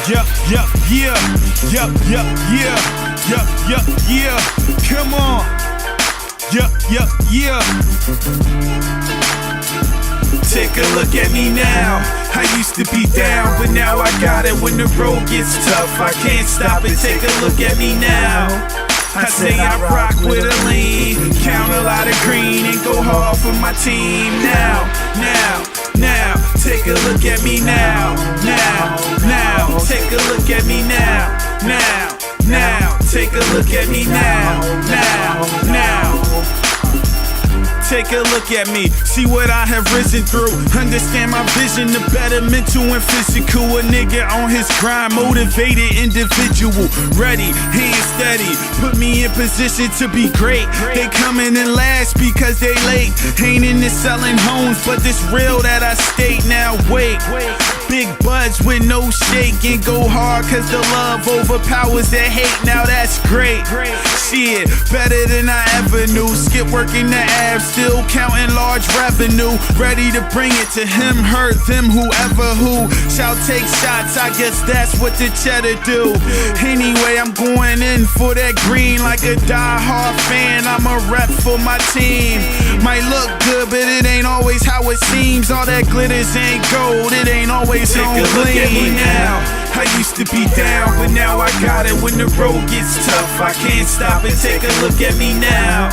yeah, yeah, yeah, yeah, yeah, yeah, yeah, yeah, yeah. Come on, yeah, yeah, yeah. Take a look at me now. I used to be down, but now I got it. When the road gets tough, I can't stop it. Take a look at me now. I say I rock with a lean, count a lot of green, and go hard for my team. Now, take a look at me now. Now, take a look at me now. Now, take a look at me now. Now. Take a look at me, see what I have risen through. Understand my vision, the better mental and physical. A nigga on his grind, motivated individual. Ready, hands steady, put me in position to be great. They coming in last because they late. Ain't in this selling homes, but this real that I state. Now wait, big buds with no shake. And go hard cause the love overpowers the hate. Now that's great, shit, better than I ever knew. Skip working the abs, still counting large revenue. Ready to bring it to him, her, them, whoever who shall take shots. I guess that's what the cheddar do. Anyway, I'm going in for that green like a die-hard fan. I'm a rep for my team. Might look good, but it ain't always how it seems. All that glitters ain't gold, it ain't always on Take a look at me now. I used to be down, but now I got it. When the road gets tough, I can't stop it. Take a look at me now.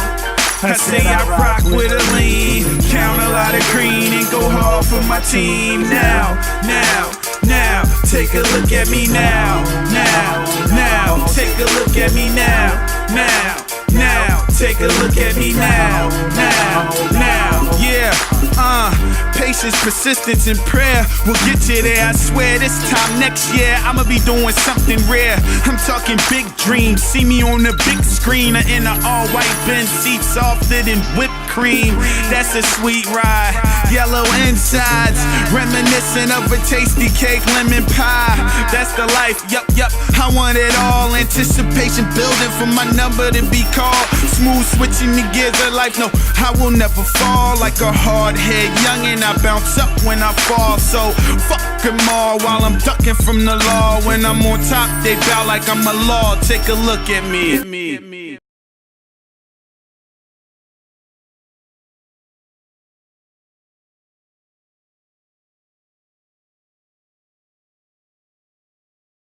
I say I rock with a lean, count a lot of green, and go hard for my team. Now, take a look at me now. Now, take a look at me now. Now, take a look at me now. Now, yeah. Patience, persistence, and prayer will get you there. I swear this time next year I'ma be doing something rare. I'm talking big dreams. See me on the big screen or in an all-white Benz seat, softer than whipped cream. That's a sweet ride. Yellow insides, reminiscent of a tasty cake, lemon pie. That's the life. Yup. I want it all. Anticipation building for my number to be called. Smooth switching the gears of life. No, I will never fall like a hard head youngin'. I bounce up when I fall, so fuck them all while I'm ducking from the law. When I'm on top, they bow like I'm a law. Take a look at me.